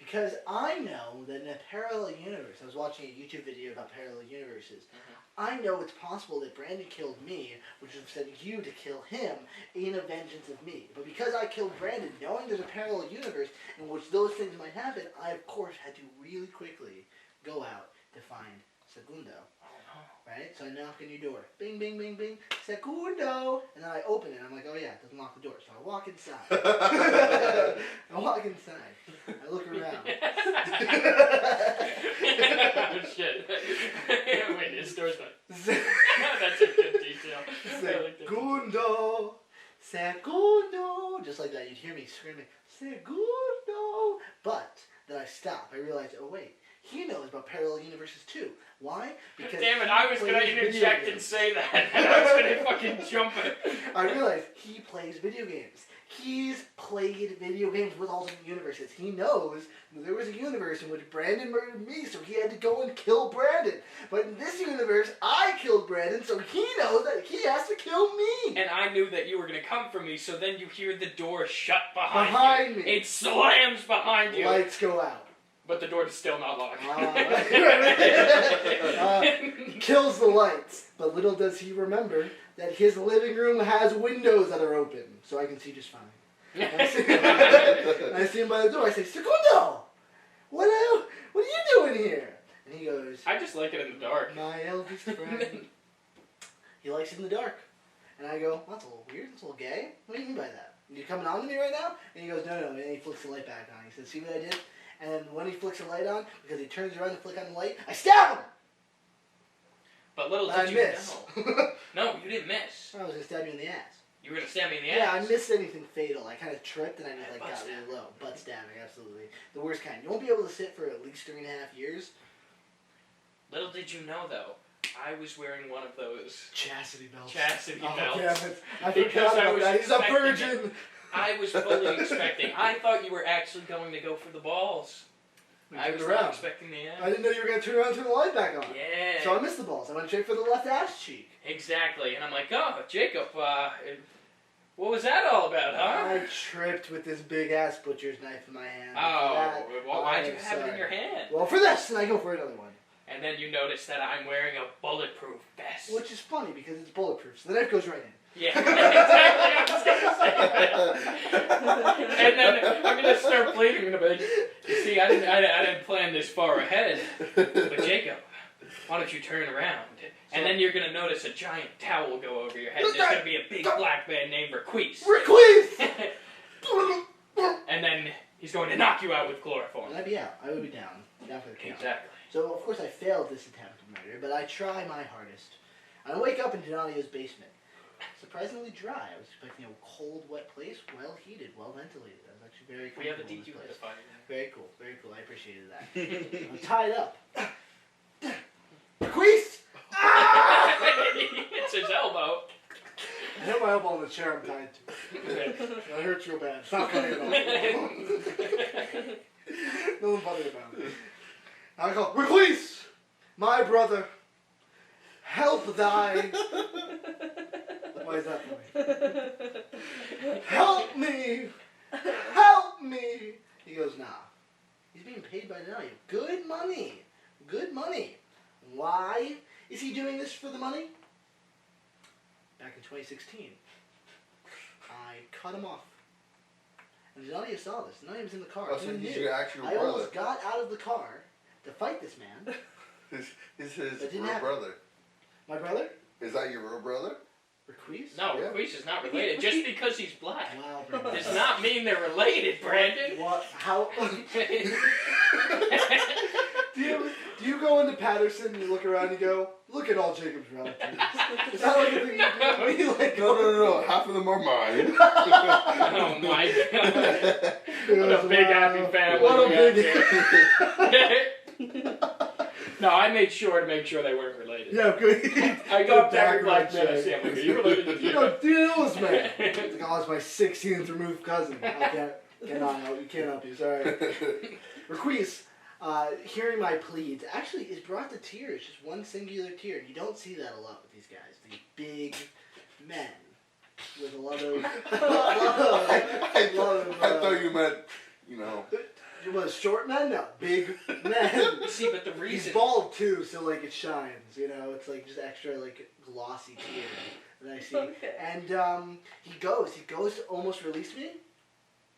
Because I know that in a parallel universe, I was watching a YouTube video about parallel universes. I know it's possible that Branden killed me, which would have sent you to kill him in a vengeance of me. But because I killed Branden, knowing there's a parallel universe in which those things might happen, I of course had to really quickly go out to find Segundo. Right? So I knock on your door. Bing, bing, bing, bing. Segundo! And then I open it and I'm like, oh yeah, it doesn't lock the door. So I walk inside. I look around. Oh shit. Wait, his door's not. That's a good detail. Segundo! Segundo! Just like that, you'd hear me screaming, Segundo! But then I stop. I realize, oh wait, he knows about parallel universes too. Why? Because damn it, I was going to interject and say that. And I was going to fucking jump it. I realized he plays video games. He's played video games with alternate universes. He knows that there was a universe in which Branden murdered me, so he had to go and kill Branden. But in this universe, I killed Branden, so he knows that he has to kill me. And I knew that you were going to come for me, so then you hear the door shut behind you. Me. It slams behind you. Lights go out. But the door is still not locked. Kills the lights. But little does he remember that his living room has windows that are open, so I can see just fine. I see him by the door. I say, Segundo! What are you doing here? And he goes, I just like it in the dark. My eldest friend. He likes it in the dark. And I go, well, that's a little weird. That's a little gay. What do you mean by that? You coming on to me right now? And he goes, no. And he flicks the light back on. He says, see what I did? And then when he flicks the light on, because he turns around to flick on the light, I stab him! But little did you know. No, you didn't miss. I was going to stab you in the ass. You were going to stab me in the ass? Yeah, I missed anything fatal. I kind of tripped and I just got really low. Butt stabbing, absolutely. The worst kind. You won't be able to sit for at least 3.5 years. Little did you know, though, I was wearing one of those... Chastity belts. Chastity belts. Damn it. I forgot about that. He's a virgin! I was fully expecting. I thought you were actually going to go for the balls. I was not expecting the ass. I didn't know you were going to turn around and turn the light back on. Yeah. So I missed the balls. I went straight for the left ass cheek. Exactly. And I'm like, oh, Jacob, what was that all about, huh? I tripped with this big ass butcher's knife in my hand. Oh, well, why'd you have it in your hand? Well, for this, and I go for another one. And then you notice that I'm wearing a bulletproof vest. Which is funny because it's bulletproof, so the knife goes right in. Yeah, exactly. I was going to say that. And then I'm going to start bleeding. I'm going to be like, you see, I didn't plan this far ahead. But Jacob, why don't you turn around? And then you're going to notice a giant towel go over your head. There's going to be a big black man named Requise. Requise! And then he's going to knock you out with chloroform. And I'd be out. I would be down. Down for the count. Exactly. So, of course, I failed this attempt at murder, but I try my hardest. And I wake up in Donadio's basement. Surprisingly dry. I was expecting a cold, wet place, well heated, well ventilated. I was actually very comfortable. We have a in this place. dehumidifier. Very cool, very cool. I appreciated that. I'm tied up. Requise! It's his elbow. I hit my elbow on the chair I'm tied to. That hurts real bad. It's not funny at all. Nothing funny about it. I go, Requise! My brother, help thy... Why is that funny? Help me! Help me! He goes, nah. He's being paid by Donadio. Good money. Good money. Why is he doing this for the money? Back in 2016, I cut him off. And Donadio saw this. Donadio was in the car. Oh, so he's your actual brother. I almost got out of the car to fight this man. He's his real happen. brother. My brother? Is that your real brother? Requise? No, Yeah. Oh, Requise is not related. Just because he's black Wow, Branden. does not mean they're related, Branden. What? How? Do you go into Patterson and you look around and you go, look at all Jacob's relatives? Is that like a thing you do? Like, No. Half of them are mine. Oh my god. What a big happy family. What a big... No, I made sure they weren't related. Yeah, good. I go up to every black man I see. I'm like, are you related to You Jacob? do you know this man? It's like, oh, it's my 16th removed cousin. I cannot help you. Can't help you. Sorry. Requise, hearing my pleads, actually is brought to tears. Just one singular tear. You don't see that a lot with these guys. These big men with a lot of... I thought you meant, Was short men? No, big men. See, but the He's reason... bald too, so like it shines. You know, it's like just extra like glossy tear that I see. Okay. And he goes to almost release me.